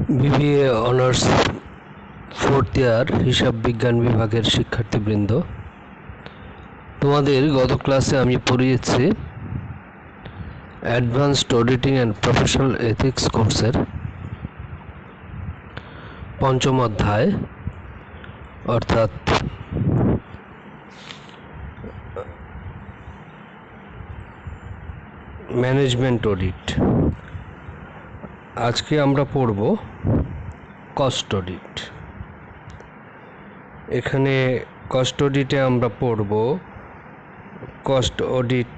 BBA honours fourth year হিসাব বিজ্ঞান বিভাগের শিক্ষার্থীবৃন্দ, তোমাদের গত ক্লাসে আমি পড়িয়েছি advanced auditing and professional ethics কোর্সের পঞ্চম অধ্যায় অর্থাৎ ম্যানেজমেন্ট অডিট। আজকে আমরা পড়ব কস্ট অডিট। এখানে কস্ট অডিটে আমরা পড়ব কস্ট অডিট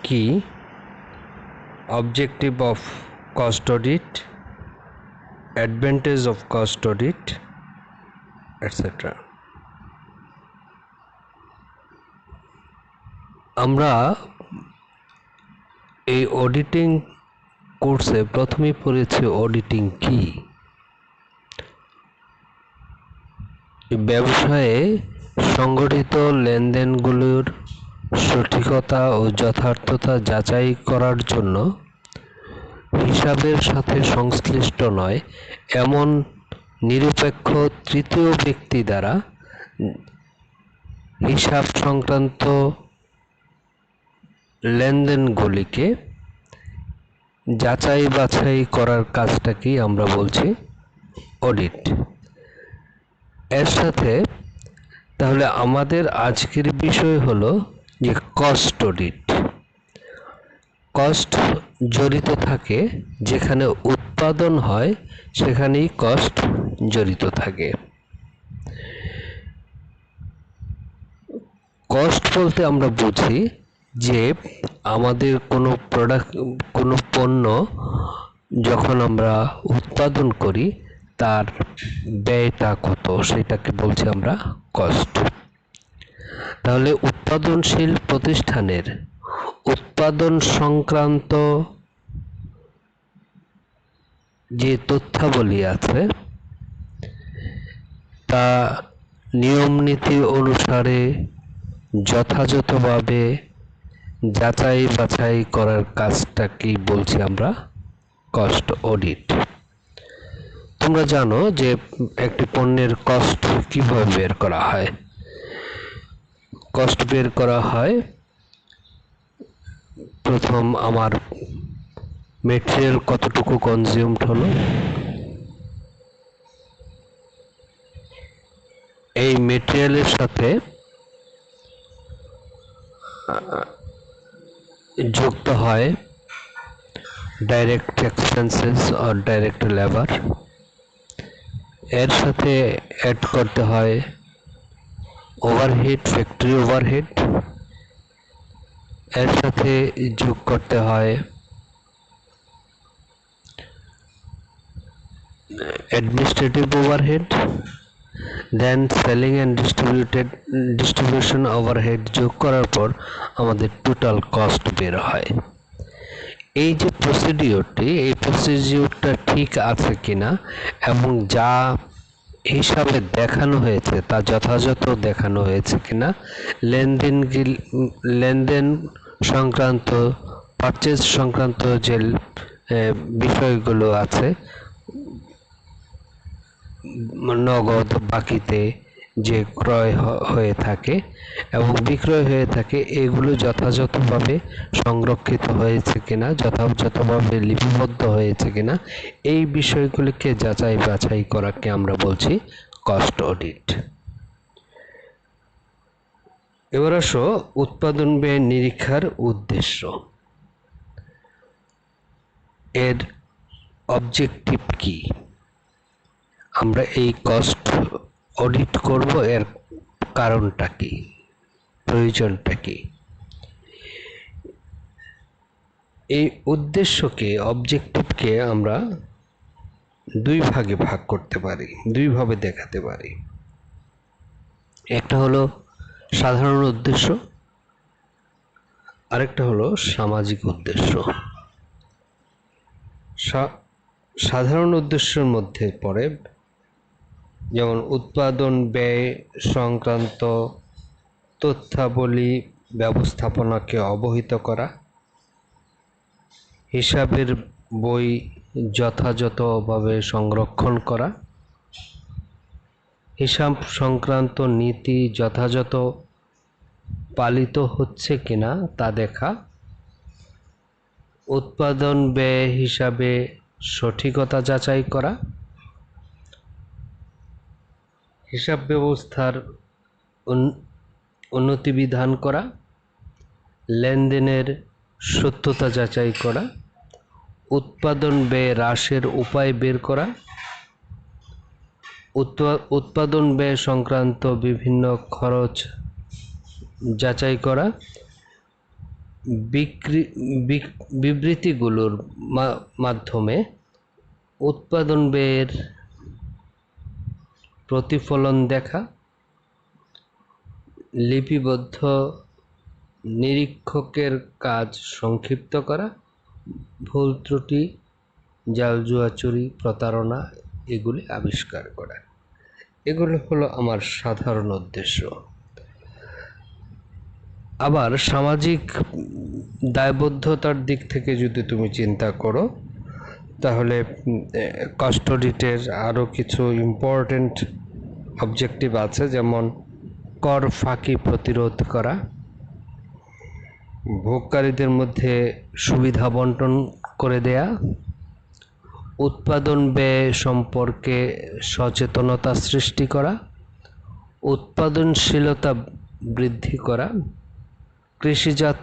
কি, objective of cost audit, advantage of cost audit etcetera. আমরা এই অডিটিং কোর্সে প্রথমেই পড়েছি অডিটিং কি। ব্যবসায়ে সংগঠিত লেনদেনগুলোর সঠিকতা ও যথার্থতা যাচাই করার জন্য হিসাবের সাথে সংশ্লিষ্ট নয় এমন নিরপেক্ষ তৃতীয় ব্যক্তি দ্বারা হিসাব সংক্রান্ত লেনদেনগুলিকে যাচাই বাছাই করার কাজটাকেই আমরা বলছি অডিট। এর সাথে তাহলে আমাদের আজকের বিষয় হলো যে কস্ট অডিট। কস্ট জড়িত থাকে, যেখানে উৎপাদন হয় সেখানেই কস্ট জড়িত থাকে। কস্ট বলতে আমরা বুঝি যে আমাদের কোনো পণ্য যখন আমরা উৎপাদন করি তার ব্যয়টা কত, সেটাকে বলছি আমরা কস্ট। তাহলে উৎপাদনশীল প্রতিষ্ঠানের উৎপাদন সংক্রান্ত যে তথ্যাবলী আছে তা নিয়ম নীতি অনুসারে যথাযথভাবে যাচাই বাছাই করার কাজটাকেই বলছি আমরা কস্ট অডিট। তোমরা জানো যে একটি পণ্যের কস্ট কিভাবে বের করা হয়। কস্ট বের করা হয়, প্রথম আমার মেটেরিয়াল কতটুকু কনজিউমড হলো, এই মেটেরিয়ালের সাথে যুক্ত হয় ডাইরেক্ট এক্সপেন্সেস আর ডাইরেক্ট লেবার, এর সাথে অ্যাড করতে হয় ওভারহেড, ফ্যাক্টরি ওভারহেড, এর সাথে যোগ করতে হয় administrative overhead, then selling and distribution overhead যোগ করার পর আমাদের টোটাল কস্ট বের হয়। এই যে প্রসিডিওরটা ঠিক আছে কিনা এবং যা হিসাবে দেখানো হয়েছে তা যথাযথ দেখানো হয়েছে কিনা, লেনদেন সংক্রান্ত, পারচেজ সংক্রান্ত যে বিষয়গুলো আছে, নগদ বাকিতে যে ক্রয় হয়ে থাকে এবং বিক্রয় হয়ে থাকে, এগুলো যথাযথভাবে সংরক্ষিত হয়েছে কিনা, যথাযথভাবে লিপিবদ্ধ হয়েছে কিনা, এই বিষয়গুলিকে যাচাই বাছাই করাকে আমরা বলছি কস্ট অডিট। এবার আসো উৎপাদন ব্যয় নিরীক্ষার উদ্দেশ্য। এর অবজেক্টিভ কি, আমরা এই কস্ট অডিট করব, এর কারণটা কি, প্রয়োজনটা কি। এই উদ্দেশ্যকে, অবজেক্টিভকে আমরা দুই ভাগে ভাগ করতে পারি, দুইভাবে দেখাতে পারি। একটা হলো সাধারণ উদ্দেশ্য, আরেকটা হলো সামাজিক উদ্দেশ্য। সাধারণ উদ্দেশ্যের মধ্যে পড়ে যেমন উৎপাদন ব্যয় সংক্রান্ত তথ্যাবলী ব্যবস্থাপনাকে অবহিত করা, হিসাবের বই যথাযথভাবে সংরক্ষণ করা, হিসাব সংক্রান্ত নীতি যথাযথ পালিত হচ্ছে কিনা তা দেখা, উৎপাদন ব্যয় হিসাবে সঠিকতা যাচাই করা, হিসাব ব্যবস্থার উন্নতি বিধান করা, লেনদেনের সত্যতা যাচাই করা, উৎপাদন ব্যয় হ্রাসের উপায় বের করা, উৎপাদন ব্যয় সংক্রান্ত বিভিন্ন খরচ যাচাই করা, বিবৃতিগুলোর মাধ্যমে উৎপাদন ব্যয়ের প্রতিফলন দেখা, লিপিবদ্ধ নিরীক্ষকের কাজ সংক্ষিপ্ত করা, ভুল ত্রুটি, জাল জুয়াচুরি, প্রতারণা এগুলি আবিষ্কার করা। এগুলো হলো আমার সাধারণ উদ্দেশ্য। আবার সামাজিক দায়বদ্ধতার দিক থেকে যদি তুমি চিন্তা করো, তাহলে কস্ট অডিটের আরও কিছু ইম্পর্টেন্ট অবজেক্টিভ আছে, যেমন কর ফাঁকি প্রতিরোধ করা, ভোগকারীদের মধ্যে সুবিধা বন্টন করে দেয়া, উৎপাদন ব্যয় সম্পর্কে সচেতনতা সৃষ্টি করা, উৎপাদনশীলতা বৃদ্ধি করা, কৃষিজাত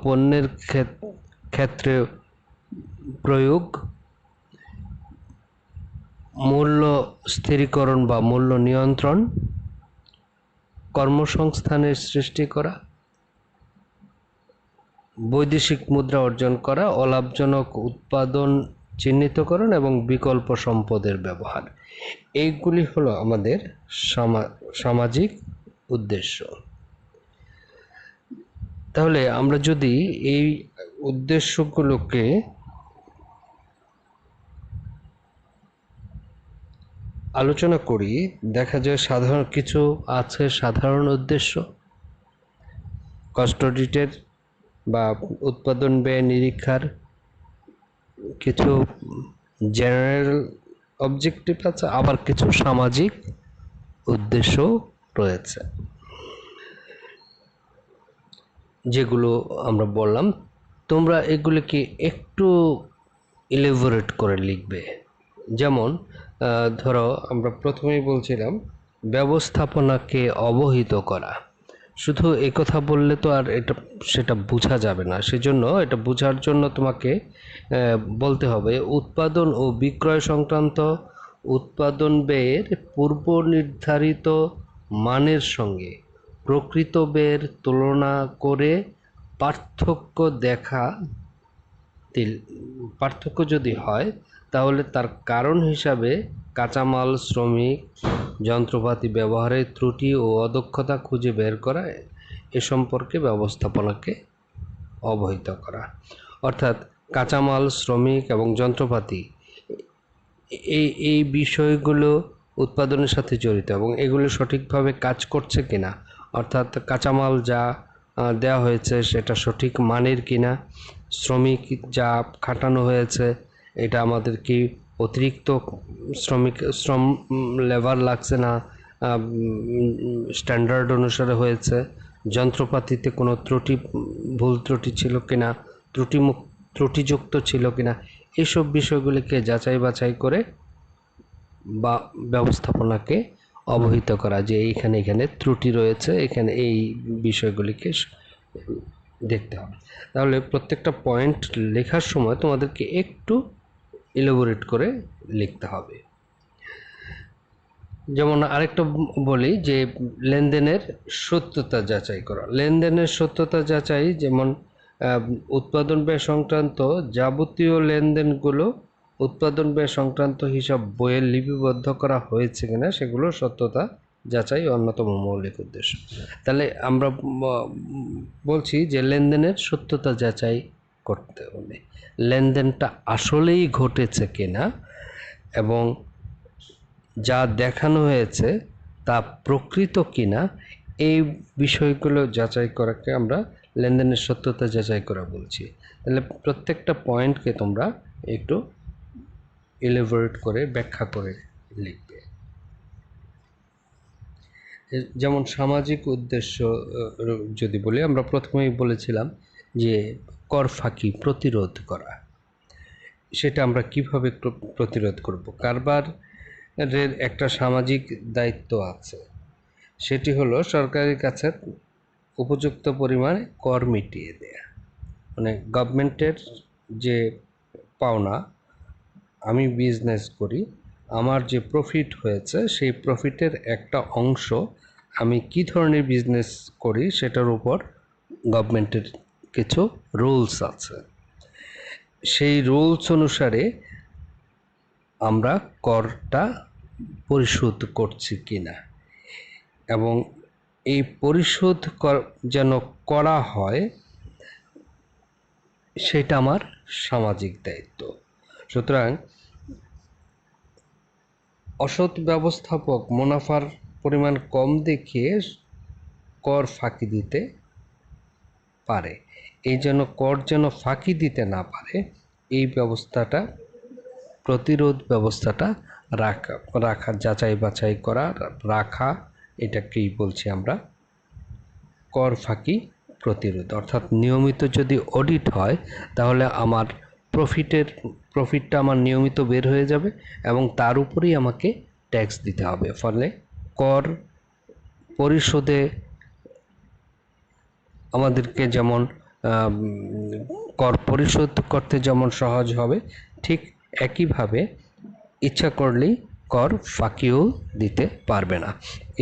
পণ্যের ক্ষেত্রে প্রয়োগ, মূল্য স্থিরীকরণ বা মূল্য নিয়ন্ত্রণ, কর্মসংস্থানের সৃষ্টি করা, বৈদেশিক মুদ্রা অর্জন করা, অলাভজনক উৎপাদন চিহ্নিতকরণ এবং বিকল্প সম্পদের ব্যবহার। এইগুলি হলো আমাদের সামাজিক উদ্দেশ্য। তাহলে আমরা যদি এই উদ্দেশ্যগুলোকে আলোচনা করি, দেখা যায় সাধারণ উদ্দেশ্য কস্ট অডিটের বা উৎপাদন ব্যয় নিরীক্ষার, কিছু জেনারেল অবজেক্টিভ আছে, আবার কিছু সামাজিক উদ্দেশ্য রয়েছে, যেগুলো আমরা বললাম। তোমরা এগুলিকে একটু ইলেবোরেট করে লিখবে। যেমন ধরো, আমরা প্রথমেই বলছিলাম ব্যবস্থাপনাকে অবহিত করা। শুধু কথা বললে তো আর সেটা বোঝা যাবে না, সেজন্য এটা বোঝার জন্য তোমাকে বলতে হবে উৎপাদন ও বিক্রয় সংক্রান্ত উৎপাদন ব্যয়ের পূর্ব নির্ধারিত মানের সঙ্গে প্রকৃত ব্যয়ের তুলনা করে পার্থক্য যদি হয়, তাহলে তার কারণ হিসাবে কাঁচামাল, শ্রমিক, যন্ত্রপাতি ব্যবহারের ত্রুটি ও অদক্ষতা খুঁজে বের করা, এ সম্পর্কে ব্যবস্থাপনাকে অবহিত করা। অর্থাৎ কাঁচামাল, শ্রমিক এবং যন্ত্রপাতি এই বিষয়গুলো উৎপাদনের সাথে জড়িত এবং এগুলো সঠিকভাবে কাজ করছে কিনা, অর্থাৎ কাঁচামাল যা দেওয়া হয়েছে সেটা সঠিক মানের কিনা, শ্রমিক যা খাটানো হয়েছে এটা আমাদের কি অতিরিক্ত শ্রম লেবার লাগছে না স্ট্যান্ডার্ড অনুসারে হয়েছে, যন্ত্রপাতিতে কোনো ভুল ত্রুটি ছিল কিনা, ত্রুটিযুক্ত ছিল কিনা, এইসব বিষয়গুলিকে যাচাই বাছাই করে বা ব্যবস্থাপনাকে অবহিত করা যে এখানে ত্রুটি রয়েছে, এখানে এই বিষয়গুলিকে দেখতে হবে। তাহলে প্রত্যেকটা পয়েন্ট লেখার সময় তোমাদেরকে একটু ইলাবোরেট করে লিখতে হবে। যেমন আরেকটা বলি যে লেনদেনের সত্যতা যাচাই করা। লেনদেনের সত্যতা যাচাই, যেমন উৎপাদন ব্যয় সংক্রান্ত যাবতীয় লেনদেনগুলো উৎপাদন ব্যয় সংক্রান্ত হিসাব বইয়ে লিপিবদ্ধ করা হয়েছে কিনা সেগুলো সত্যতা যাচাই অন্যতম মৌলিক উদ্দেশ্য। তাহলে আমরা বলছি যে লেনদেনের সত্যতা যাচাই করতে হবে, লেনদেনটা আসলেই ঘটেছে কিনা এবং যা দেখানো হয়েছে তা প্রকৃত কিনা, এই বিষয়গুলো যাচাই করাকে আমরা লেনদেনের সত্যতা যাচাই করা বলছি। তাহলে প্রত্যেকটা পয়েন্টকে তোমরা একটু এলাবোরেট করে ব্যাখ্যা করে লিখবে। যেমন সামাজিক উদ্দেশ্য যদি বলি, আমরা প্রথমেই বলেছিলাম যে কর ফাঁকি প্রতিরোধ করা। সেটা আমরা কিভাবে প্রতিরোধ করব? কারবারের একটা সামাজিক দায়িত্ব আছে, সেটি হলো সরকারের কাছে উপযুক্ত পরিমাণে কর মিটিয়ে দেয়া। মানে গভর্নমেন্টের যে পাওনা, আমি বিজনেস করি, আমার যে প্রফিট হয়েছে সেই প্রফিটের একটা অংশ আমি কি ধরনের বিজনেস করি সেটার উপর গভর্নমেন্টের কিছু রুলস আছে। সেই রুলস অনুসারে আমরা করটা পরিশোধ করছি কিনা, এবং এই পরিশোধ যেন করা হয় সেটা আমার সামাজিক দায়িত্ব। সুতরাং অসৎ ব্যবস্থাপক মুনাফার পরিমাণ কম দেখিয়ে কর ফাঁকি দিতে পারে। এই জন্য কর যেন ফাঁকি দিতে না পারে, এই ব্যবস্থাটা, প্রতিরোধ ব্যবস্থাটা রাখা যাচাই বাছাই করা, রাখা, এটাকেই বলছি আমরা কর ফাঁকি প্রতিরোধ। অর্থাৎ নিয়মিত যদি অডিট হয় তাহলে আমার প্রফিটটা আমার নিয়মিত বের হয়ে যাবে এবং তার উপরেই আমাকে ট্যাক্স দিতে হবে। ফলে কর পরিশোধে আমাদেরকে যেমন কর পরিশোধ করতে যেমন সহজ হবে, ঠিক একইভাবে ইচ্ছা করলেই কর ফাঁকিও দিতে পারবে না।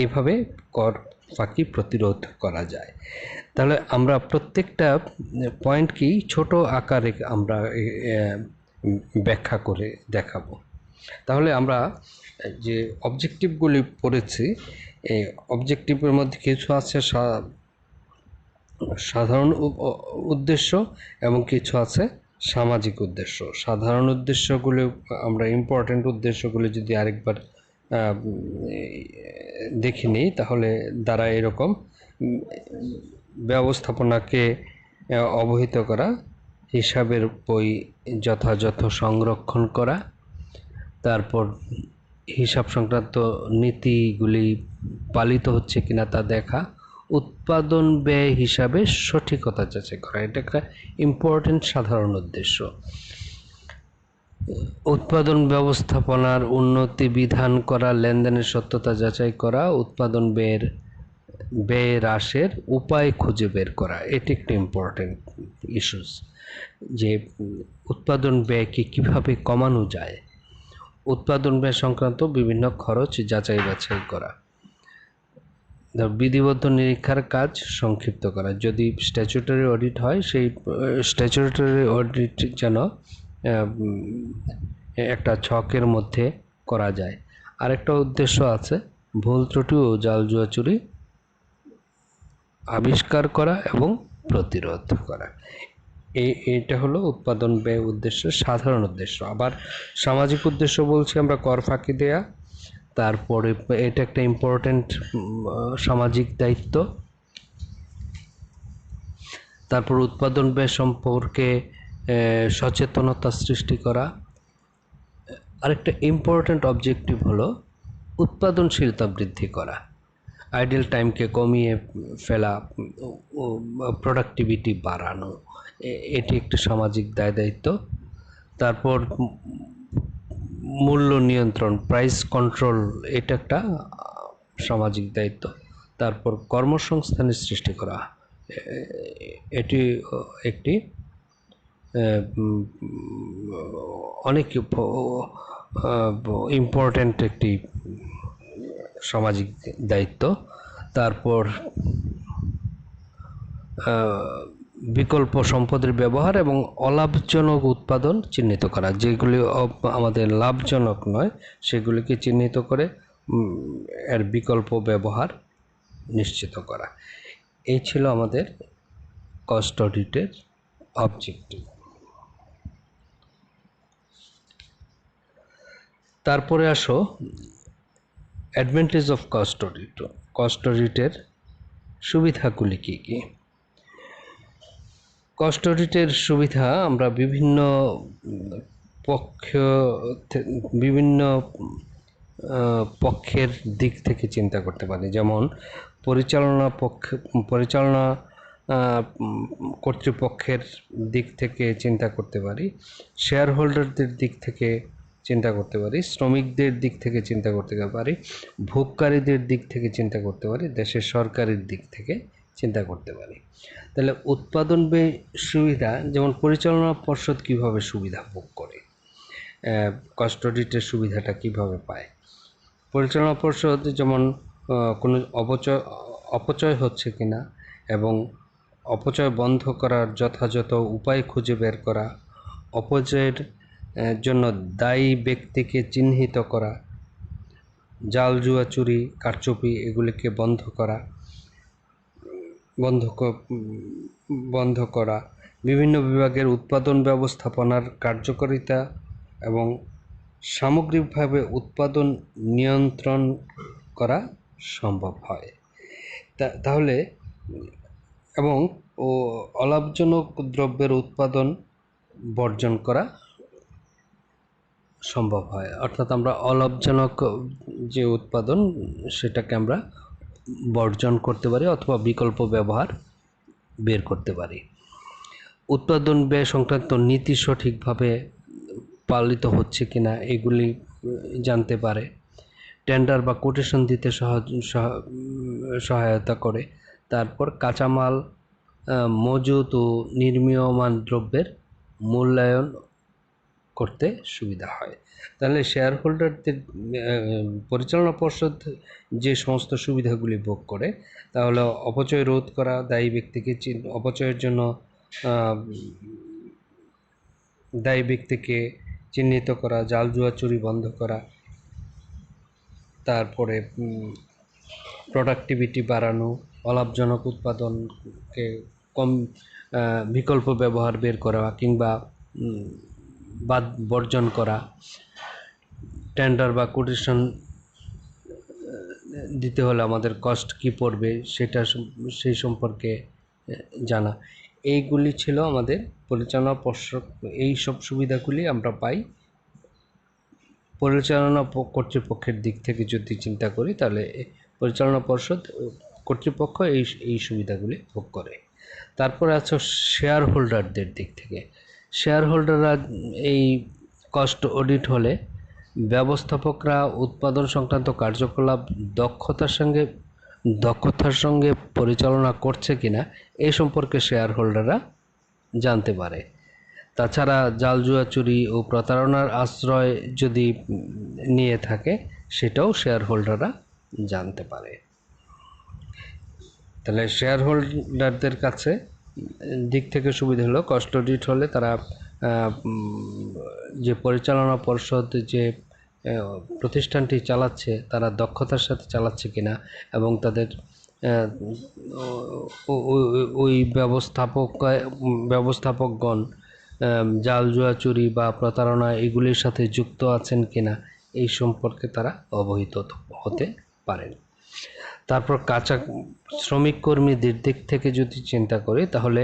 এইভাবে কর ফাঁকি প্রতিরোধ করা যায়। তাহলে আমরা প্রত্যেকটা পয়েন্টকেই ছোট আকারে আমরা ব্যাখ্যা করে দেখাবো। তাহলে আমরা যে অবজেক্টিভগুলি পড়েছি, এই অবজেক্টিভের মধ্যে কিছু আছে সাধারণ উদ্দেশ্য এবং কিছু আছে সামাজিক উদ্দেশ্য। সাধারণ উদ্দেশ্যগুলো আমরা ইম্পর্টেন্ট উদ্দেশ্যগুলো যদি আরেকবার দেখে নিই তাহলে দ্বারা এরকম ব্যবস্থাপনাকে অবহিত করা, হিসাবের বই যথাযথ সংরক্ষণ করা, তারপর হিসাব সংক্রান্ত নীতিগুলি পালিত হচ্ছে কিনা তা দেখা, উৎপাদন ব্যয় হিসাবে সঠিকতা যাচাই করা, এটা একটা ইম্পর্টেন্ট সাধারণ উদ্দেশ্য। উৎপাদন ব্যবস্থাপনার উন্নতি বিধান করা, লেনদেনের সত্যতা যাচাই করা, উৎপাদন ব্যয় হ্রাসের উপায় খুঁজে বের করা, এটি একটা ইম্পর্টেন্ট ইস্যুস, যে উৎপাদন ব্যয়কে কিভাবে কমানো যায়, উৎপাদন ব্যয় সংক্রান্ত বিভিন্ন খরচ যাচাই বাছাই করা, বিধিবদ্ধ নিরীক্ষার কাজ সংক্ষিপ্ত করা। যদি স্ট্যাচুটরি অডিট হয় সেই স্ট্যাচুটরি অডিট যেন একটা ছকের মধ্যে করা যায়। আরেকটা উদ্দেশ্য আছে ভুল ত্রুটি ও জাল জুয়া চুরি আবিষ্কার করা এবং প্রতিরোধ করা। এটা হলো উৎপাদন ব্যয় উদ্দেশ্য, সাধারণ উদ্দেশ্য। আবার সামাজিক উদ্দেশ্য বলছি আমরা কর ফাঁকি দেয়া, তারপরে এটা একটা ইম্পর্টেন্ট সামাজিক দায়িত্ব। তারপর উৎপাদন ব্যয় সম্পর্কে সচেতনতা সৃষ্টি করা। আরেকটা ইম্পর্টেন্ট অবজেক্টিভ হলো উৎপাদনশীলতা বৃদ্ধি করা, আইডেল টাইমকে কমিয়ে ফেলা, প্রোডাক্টিভিটি বাড়ানো, এটি একটি সামাজিক দায়িত্ব। তারপর মূল্য নিয়ন্ত্রণ, প্রাইস কন্ট্রোল, এটা একটা সামাজিক দায়িত্ব। তারপর কর্মসংস্থানের সৃষ্টি করা, এটি একটি অনেক ইম্পর্ট্যান্ট একটি সামাজিক দায়িত্ব। তারপর বিকল্প সম্পদের ব্যবহার এবং অলাভজনক উৎপাদন চিহ্নিত করা, যেগুলি আমাদের লাভজনক নয় সেগুলিকে চিহ্নিত করে এর বিকল্প ব্যবহার নিশ্চিত করা। এই ছিল আমাদের কস্ট অডিটের অবজেক্টিভ। তারপরে আসো advantage of cost audit. Cost অডিটের সুবিধাগুলি কী কী? কস্ট অডিটের সুবিধা আমরা পক্ষ বিভিন্ন পক্ষের দিক থেকে চিন্তা করতে পারি। যেমন পরিচালনা কর্তৃপক্ষের দিক থেকে চিন্তা করতে পারি, শেয়ার হোল্ডারদের দিক থেকে চিন্তা করতে পারি, শ্রমিকদের দিক থেকে চিন্তা করতে পারি, ভোগকারীদের দিক থেকে চিন্তা করতে পারি, দেশের সরকারের দিক থেকে চিন্তা করতে পারি। তাহলে উৎপাদন ব্যয় সুবিধা, যেমন পরিচালনা পর্ষদ কিভাবে সুবিধা ভোগ করে, কস্ট অডিটের সুবিধাটা কিভাবে পায়। পরিচালনা পর্ষদ যেমন কোনো অপচয় হচ্ছে কিনা এবং অপচয় বন্ধ করার যথাযথ উপায় খুঁজে বের করা, অপচয়ের জন্য দায়ী ব্যক্তিকে চিহ্নিত করা, জাল জুয়া চুরি কারচুপি এগুলিকে বন্ধ করা, বিভিন্ন বিভাগের উৎপাদন ব্যবস্থাপনার কার্যকারিতা এবং সামগ্রিকভাবে উৎপাদন নিয়ন্ত্রণ করা সম্ভব হয়। তাহলে এবং অলাভজনক দ্রব্যের উৎপাদন বর্জন করা সম্ভব হয়। অর্থাৎ আমরা অলাভজনক যে উৎপাদন সেটাকে আমরা বর্জন করতে পারি অথবা বিকল্প ব্যবহার বের করতে পারি। উৎপাদন ব্যয় সংক্রান্ত নীতি সঠিকভাবে পালিত হচ্ছে কিনা এগুলি জানতে পারে। টেন্ডার বা কোটেশন দিতে সহায়তা করে। তারপর কাঁচামাল মজুত ও নির্মীয়মান দ্রব্যের মূল্যায়ন করতে সুবিধা হয়। তাহলে শেয়ার হোল্ডারদের পরিচালনা পর্ষদ যে সমস্ত সুবিধাগুলি ভোগ করে তা হলো অপচয় রোধ করা, দায়ী ব্যক্তিকে অপচয়ের জন্য দায়ী ব্যক্তিকে চিহ্নিত করা, জাল জুয়া চুরি বন্ধ করা, তারপরে প্রোডাক্টিভিটি বাড়ানো, অলাভজনক উৎপাদনকে বিকল্প ব্যবহার বের করা কিংবা বর্জন করা, টেন্ডার বা কোটেশন দিতে হলে আমাদের কস্ট কি পড়বে সেই সম্পর্কে জানা। এইগুলি ছিল আমাদের পরিচালনা পর্ষদ। এই সব সুবিধাগুলি আমরা পাই পরিচালনা কর্তৃপক্ষের দিক থেকে যদি চিন্তা করি, তাহলে পরিচালনা পর্ষদ কর্তৃপক্ষ এই সুবিধাগুলি ভোগ করে। তারপরে আছে শেয়ার হোল্ডারদের দিক থেকে। শেয়ার হোল্ডাররা এই কস্ট অডিট হলে ব্যবস্থাপকরা উৎপাদন সংক্রান্ত কার্যকলাপ দক্ষতার সঙ্গে পরিচালনা করছে কিনা এই সম্পর্কে শেয়ার হোল্ডাররা জানতে পারে। তাছাড়া জাল জুয়া চুরি ও প্রতারণার আশ্রয় যদি নিয়ে থাকে সেটাও শেয়ার হোল্ডাররা জানতে পারে। তাহলে শেয়ার হোল্ডারদের কাছে দিক থেকে সুবিধা হলো কস্ট অডিট হলে তারা যে পরিচালনা পর্ষদ যে প্রতিষ্ঠানটি চালাচ্ছে তারা দক্ষতার সাথে চালাচ্ছে কিনা এবং তাদের ওই ব্যবস্থাপকগণ জাল জুয়া চুরি বা প্রতারণা এগুলির সাথে যুক্ত আছেন কিনা এই সম্পর্কে তারা অবহিত হতে পারেন। তারপর শ্রমিক কর্মীদের দিক থেকে যদি চিন্তা করি, তাহলে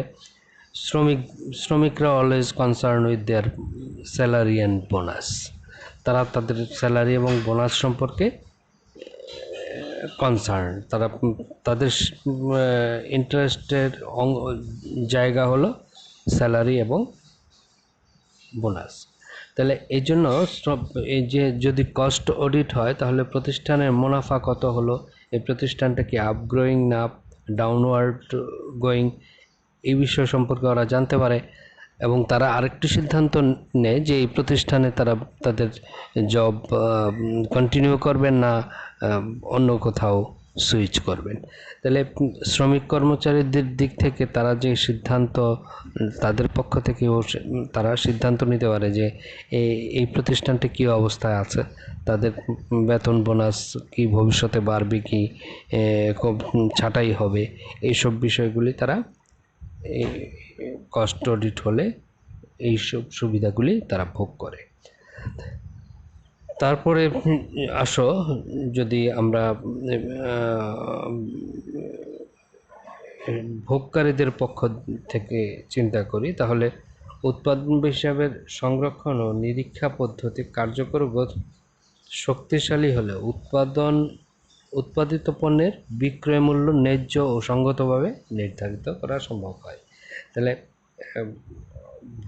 শ্রমিকরা always concern with their salary and bonus. তারা তাদের স্যালারি এবং বোনাস সম্পর্কে কনসার্ন। তাদের ইন্টারেস্টের জায়গা হলো স্যালারি এবং বোনাস। তাহলে এই জন্য এই যে যদি কস্ট অডিট হয় তাহলে প্রতিষ্ঠানের মুনাফা কত হলো, এই প্রতিষ্ঠানটা কি আপ গ্রোয়িং না ডাউনওয়ার্ড গোয়িং, এই বিষয় সম্পর্কে ওরা জানতে পারে এবং তারা আরেকটি সিদ্ধান্ত নেয় যে এই প্রতিষ্ঠানে তারা তাদের জব কন্টিনিউ করবেন না অন্য কোথাও সুইচ করবেন। তাহলে শ্রমিক কর্মচারীদের দিক থেকে তারা যে সিদ্ধান্ত, তাদের পক্ষ থেকে তারা সিদ্ধান্ত নিতে পারে যে এই প্রতিষ্ঠানটি কী অবস্থায় আছে, তাদের বেতন বোনাস কি ভবিষ্যতে বাড়বে কি ছাঁটাই হবে, এইসব বিষয়গুলি তারা কস্ট অডিট হলে এইসব সুবিধাগুলি তারা ভোগ করে। তারপরে আসো যদি আমরা ভোগকারীদের পক্ষ থেকে চিন্তা করি, তাহলে উৎপাদন হিসাবের সংরক্ষণ ও নিরীক্ষা পদ্ধতি কার্যকর ও শক্তিশালী হলে উৎপাদিত পণ্যের বিক্রয় মূল্য ন্যায্য ও সঙ্গতভাবে নির্ধারিত করা সম্ভব হয়। তাহলে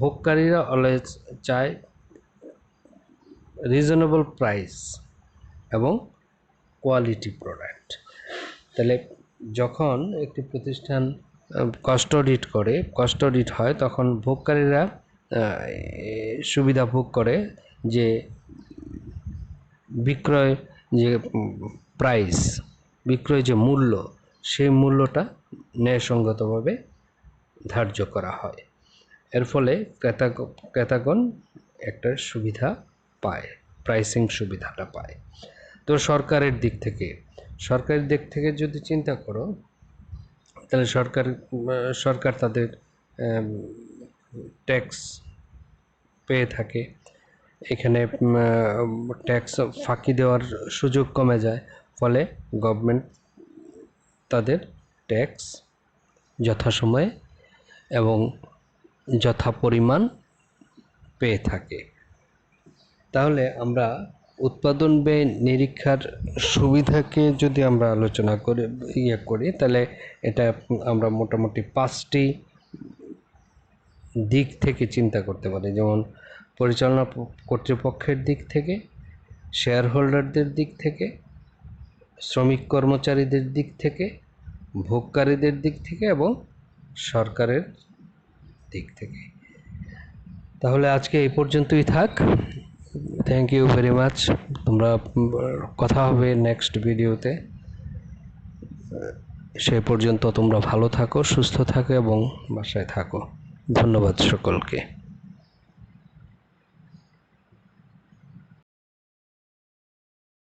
ভোগকারীরা অলওয়েজ চায় রিজনেবল প্রাইস এবং কোয়ালিটি প্রোডাক্ট। তাহলে যখন একটি প্রতিষ্ঠান কস্ট অডিট হয়, তখন ভোগকারীরা সুবিধা ভোগ করে যে বিক্রয় যে প্রাইস, বিক্রয় যে মূল্য, সেই মূল্যটা ন্যায়সঙ্গতভাবে ধার্য করা হয়। এর ফলে ক্রেতাগণ একটা সুবিধা পায়, প্রাইসিং সুবিধাটা পায়। তো সরকারের দিক থেকে যদি চিন্তা করো, তাহলে সরকার তাদের ট্যাক্স পেয়ে থাকে। এখানে ট্যাক্স ফাঁকি দেওয়ার সুযোগ কমে যায়, ফলে গভর্নমেন্ট তাদের ট্যাক্স যথাসময়ে এবং যথা পরিমাণ পেয়ে থাকে। তাহলে আমরা উৎপাদন ব্যয় নিরীক্ষার সুবিধাকে যদি আমরা আলোচনা করি, তাহলে এটা আমরা মোটামুটি 5টি দিক থেকে চিন্তা করতে পারি। যেমন পরিচালনা কর্তৃপক্ষের দিক থেকে, শেয়ার হোল্ডারদের দিক থেকে, শ্রমিক কর্মচারীদের দিক থেকে, ভোগকারীদের দিক থেকে এবং সরকারের দিক থেকে। তাহলে আজকে এই পর্যন্তই থাক। Thank you very much. তোমরা কথা হবে নেক্সট ভিডিওতে। সে পর্যন্ত তোমরা ভালো থাকো, সুস্থ থাকো এবং বাসায় থাকো। ধন্যবাদ সকলকে।